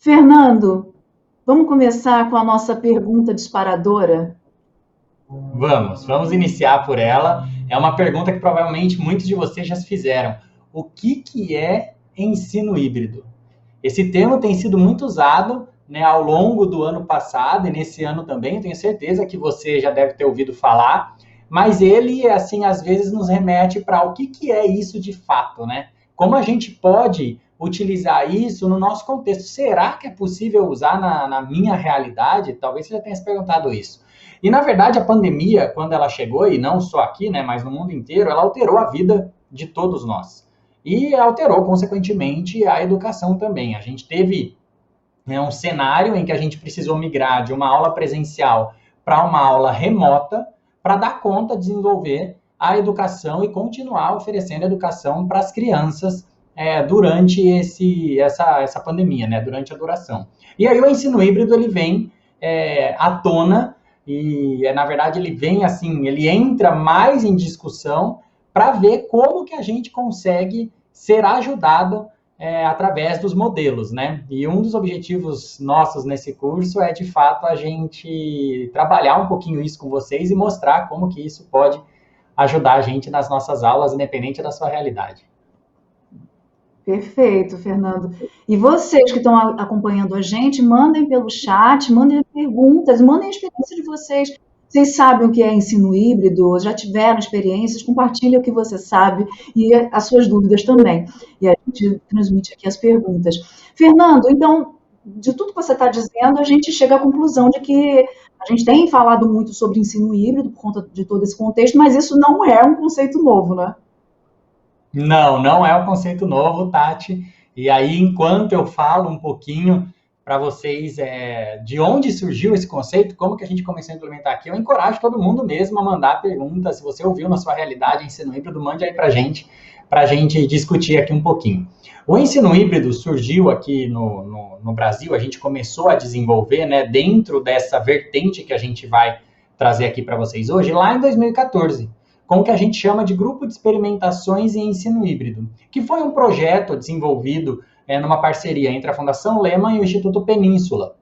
Fernando, vamos começar com a nossa pergunta disparadora? Vamos iniciar por ela. É uma pergunta que provavelmente muitos de vocês já se fizeram. O que é ensino híbrido? Esse termo tem sido muito usado, né, ao longo do ano passado e nesse ano também. Tenho certeza que você já deve ter ouvido falar, mas ele, assim, às vezes nos remete para o que é isso de fato, né? Como a gente pode utilizar isso no nosso contexto? Será que é possível usar na minha realidade? Talvez você já tenha se perguntado isso. E, na verdade, a pandemia, quando ela chegou, e não só aqui, né, mas no mundo inteiro, ela alterou a vida de todos nós. E alterou, consequentemente, a educação também. A gente teve, né, um cenário em que a gente precisou migrar de uma aula presencial para uma aula remota para dar conta de desenvolver a educação e continuar oferecendo educação para as crianças durante essa pandemia, né, durante a duração. E aí o ensino híbrido ele vem à tona e, na verdade, ele vem assim, ele entra mais em discussão para ver como que a gente consegue ser ajudado através dos modelos, né? E um dos objetivos nossos nesse curso é, de fato, a gente trabalhar um pouquinho isso com vocês e mostrar como que isso pode ajudar a gente nas nossas aulas, independente da sua realidade. Perfeito, Fernando. E vocês que estão acompanhando a gente, mandem pelo chat, mandem perguntas, mandem a experiência de vocês. Vocês sabem o que é ensino híbrido? Já tiveram experiências? Compartilhem o que você sabe e as suas dúvidas também. E a gente transmite aqui as perguntas. Fernando, então, de tudo que você está dizendo, a gente chega à conclusão de que a gente tem falado muito sobre ensino híbrido por conta de todo esse contexto, mas isso não é um conceito novo, né? Não, não é um conceito novo, Tati. E aí, enquanto eu falo um pouquinho para vocês de onde surgiu esse conceito, como que a gente começou a implementar aqui, eu encorajo todo mundo mesmo a mandar perguntas. Se você ouviu na sua realidade ensino híbrido, mande aí para a gente discutir aqui um pouquinho. O ensino híbrido surgiu aqui no Brasil, a gente começou a desenvolver, né, dentro dessa vertente que a gente vai trazer aqui para vocês hoje, lá em 2014, com o que a gente chama de Grupo de Experimentações em Ensino Híbrido, que foi um projeto desenvolvido numa parceria entre a Fundação Lehman e o Instituto Península,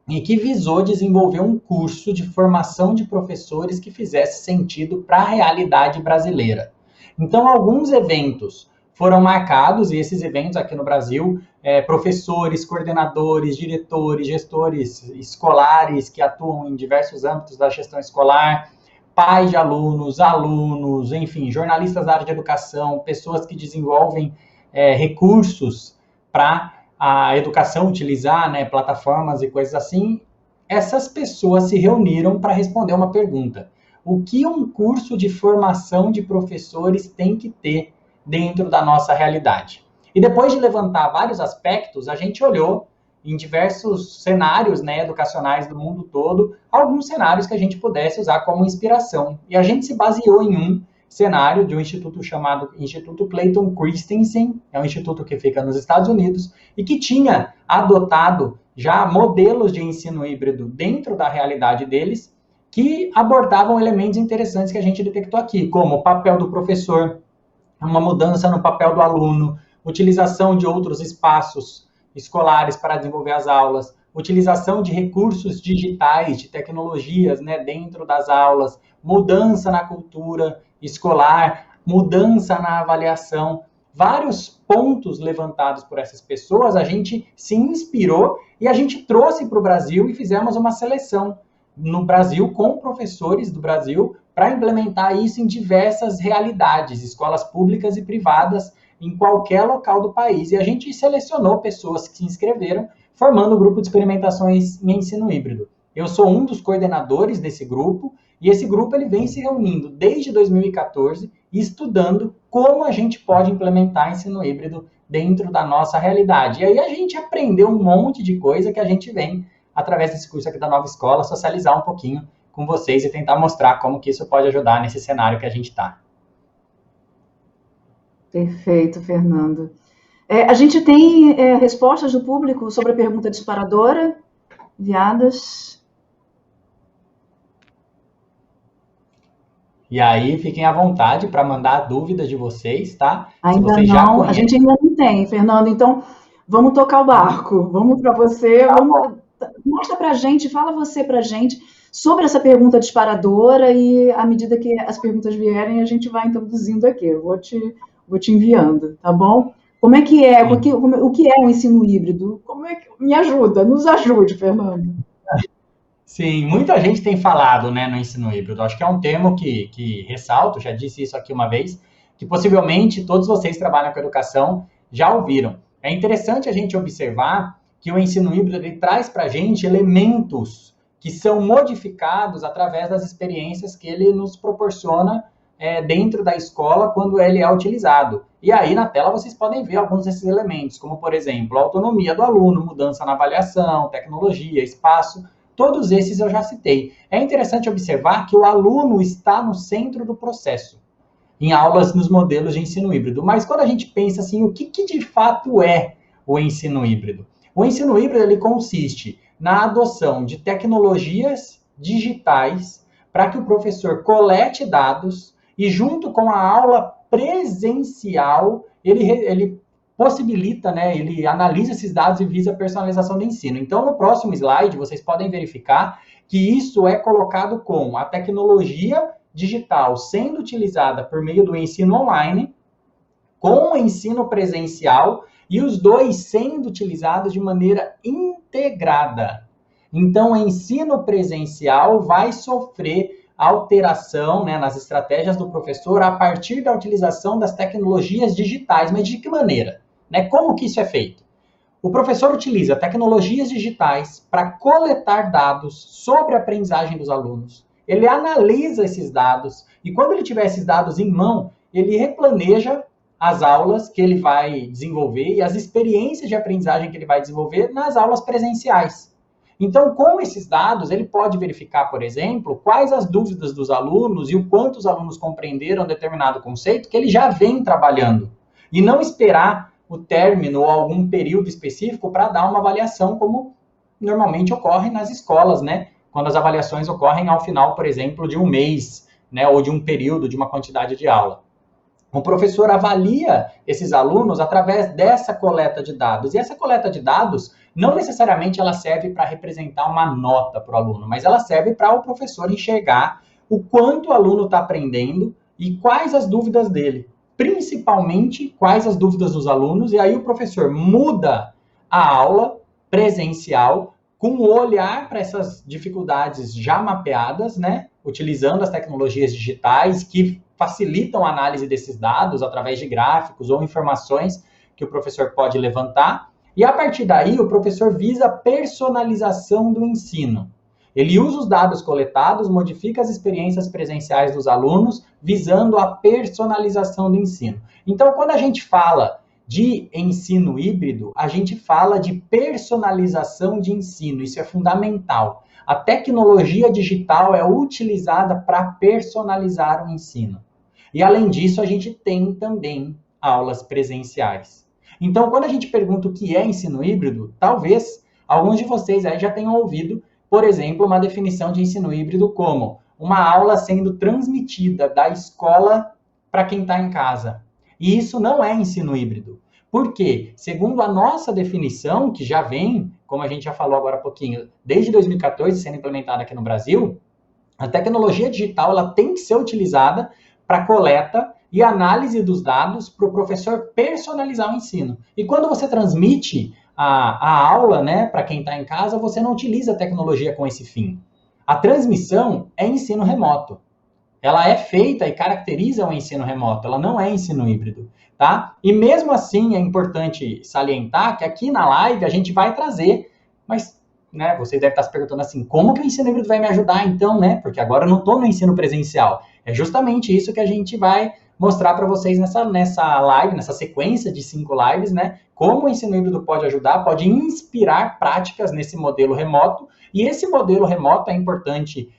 e que visou desenvolver um curso de formação de professores que fizesse sentido para a realidade brasileira. Então, alguns eventos foram marcados, e esses eventos aqui no Brasil, professores, coordenadores, diretores, gestores escolares que atuam em diversos âmbitos da gestão escolar, pais de alunos, alunos, enfim, jornalistas da área de educação, pessoas que desenvolvem recursos para a educação utilizar, né, plataformas e coisas assim, essas pessoas se reuniram para responder uma pergunta. O que um curso de formação de professores tem que ter dentro da nossa realidade? E depois de levantar vários aspectos, a gente olhou em diversos cenários, né, educacionais do mundo todo, alguns cenários que a gente pudesse usar como inspiração. E a gente se baseou em um cenário de um instituto chamado Instituto Clayton Christensen, é um instituto que fica nos Estados Unidos, e que tinha adotado já modelos de ensino híbrido dentro da realidade deles, que abordavam elementos interessantes que a gente detectou aqui, como o papel do professor, uma mudança no papel do aluno, utilização de outros espaços escolares para desenvolver as aulas, utilização de recursos digitais, de tecnologias, né, dentro das aulas, mudança na cultura escolar, mudança na avaliação, vários pontos levantados por essas pessoas, a gente se inspirou e a gente trouxe para o Brasil e fizemos uma seleção no Brasil com professores do Brasil para implementar isso em diversas realidades, escolas públicas e privadas, em qualquer local do país. E a gente selecionou pessoas que se inscreveram, formando o grupo de experimentações em ensino híbrido. Eu sou um dos coordenadores desse grupo, e esse grupo ele vem se reunindo desde 2014 e estudando como a gente pode implementar ensino híbrido dentro da nossa realidade. E aí a gente aprendeu um monte de coisa que a gente vem, através desse curso aqui da Nova Escola, socializar um pouquinho com vocês e tentar mostrar como que isso pode ajudar nesse cenário que a gente está. Perfeito, Fernando. A gente tem respostas do público sobre a pergunta disparadora enviadas. E aí, fiquem à vontade para mandar dúvidas de vocês, tá? Se Ainda vocês já não, a conhecem. gente ainda não tem, Fernando. Então, Vamos tocar o barco. Vamos para você. Mostra para a gente, fala você para a gente sobre essa pergunta disparadora e à medida que as perguntas vierem, a gente vai introduzindo aqui. Eu vou te enviando, tá bom? Como é que é? O que é o ensino híbrido? Como é que me ajuda? Nos ajude, Fernando. Sim, muita gente tem falado, né, no ensino híbrido. Acho que é um termo que ressalto, já disse isso aqui uma vez, que possivelmente todos vocês que trabalham com educação já ouviram. É interessante a gente observar que o ensino híbrido ele traz para a gente elementos que são modificados através das experiências que ele nos proporciona dentro da escola quando ele é utilizado. E aí na tela vocês podem ver alguns desses elementos, como por exemplo, a autonomia do aluno, mudança na avaliação, tecnologia, espaço. Todos esses eu já citei. É interessante observar que o aluno está no centro do processo, em aulas nos modelos de ensino híbrido. Mas quando a gente pensa assim, o que de fato é o ensino híbrido? O ensino híbrido ele consiste na adoção de tecnologias digitais para que o professor colete dados e junto com a aula presencial, ele possibilita, né, ele analisa esses dados e visa a personalização do ensino. Então, no próximo slide, vocês podem verificar que isso é colocado com a tecnologia digital sendo utilizada por meio do ensino online, com o ensino presencial, e os dois sendo utilizados de maneira integrada. Então, o ensino presencial vai sofrer alteração, né, nas estratégias do professor a partir da utilização das tecnologias digitais. Mas de que maneira? Né? Como que isso é feito? O professor utiliza tecnologias digitais para coletar dados sobre a aprendizagem dos alunos. Ele analisa esses dados e quando ele tiver esses dados em mão, ele replaneja as aulas que ele vai desenvolver e as experiências de aprendizagem que ele vai desenvolver nas aulas presenciais. Então, com esses dados, ele pode verificar, por exemplo, quais as dúvidas dos alunos e o quanto os alunos compreenderam determinado conceito que ele já vem trabalhando. E não esperar o término ou algum período específico para dar uma avaliação, como normalmente ocorre nas escolas, né? Quando as avaliações ocorrem ao final, por exemplo, de um mês, né? Ou de um período, de uma quantidade de aula. O professor avalia esses alunos através dessa coleta de dados. E essa coleta de dados, não necessariamente ela serve para representar uma nota para o aluno, mas ela serve para o professor enxergar o quanto o aluno está aprendendo e quais as dúvidas dele. Principalmente, quais as dúvidas dos alunos. E aí o professor muda a aula presencial com o olhar para essas dificuldades já mapeadas, né? Utilizando as tecnologias digitais que facilitam a análise desses dados através de gráficos ou informações que o professor pode levantar. E a partir daí, o professor visa a personalização do ensino. Ele usa os dados coletados, modifica as experiências presenciais dos alunos, visando a personalização do ensino. Então, quando a gente fala de ensino híbrido, a gente fala de personalização de ensino. Isso é fundamental. A tecnologia digital é utilizada para personalizar o ensino. E, além disso, a gente tem também aulas presenciais. Então, quando a gente pergunta o que é ensino híbrido, talvez alguns de vocês aí já tenham ouvido, por exemplo, uma definição de ensino híbrido como uma aula sendo transmitida da escola para quem está em casa. E isso não é ensino híbrido. Por quê? Segundo a nossa definição, que já vem, como a gente já falou agora há pouquinho, desde 2014 sendo implementada aqui no Brasil, a tecnologia digital ela tem que ser utilizada para coleta e análise dos dados para o professor personalizar o ensino. E quando você transmite a aula, né, para quem está em casa, você não utiliza a tecnologia com esse fim. A transmissão é ensino remoto. Ela é feita e caracteriza o ensino remoto, ela não é ensino híbrido, tá? E mesmo assim é importante salientar que aqui na live a gente vai trazer, mas, né, você deve estar se perguntando assim, como que o ensino híbrido vai me ajudar então, né? Porque agora eu não estou no ensino presencial. É justamente isso que a gente vai mostrar para vocês nessa live, nessa sequência de 5 lives, né? Como o ensino híbrido pode ajudar, pode inspirar práticas nesse modelo remoto. E esse modelo remoto é importante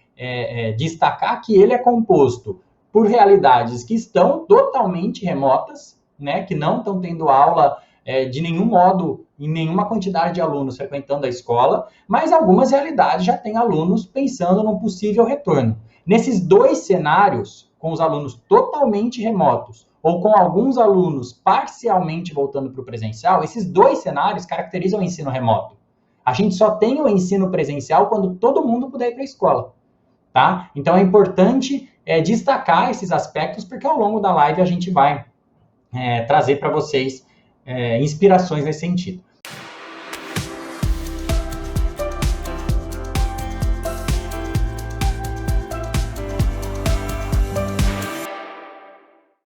destacar que ele é composto por realidades que estão totalmente remotas, né? Que não estão tendo aula de nenhum modo, em nenhuma quantidade de alunos frequentando a escola, mas algumas realidades já têm alunos pensando num possível retorno. Nesses dois cenários, com os alunos totalmente remotos ou com alguns alunos parcialmente voltando para o presencial, esses dois cenários caracterizam o ensino remoto. A gente só tem o ensino presencial quando todo mundo puder ir para a escola, tá? Então é importante destacar esses aspectos, porque ao longo da live a gente vai trazer para vocês inspirações nesse sentido.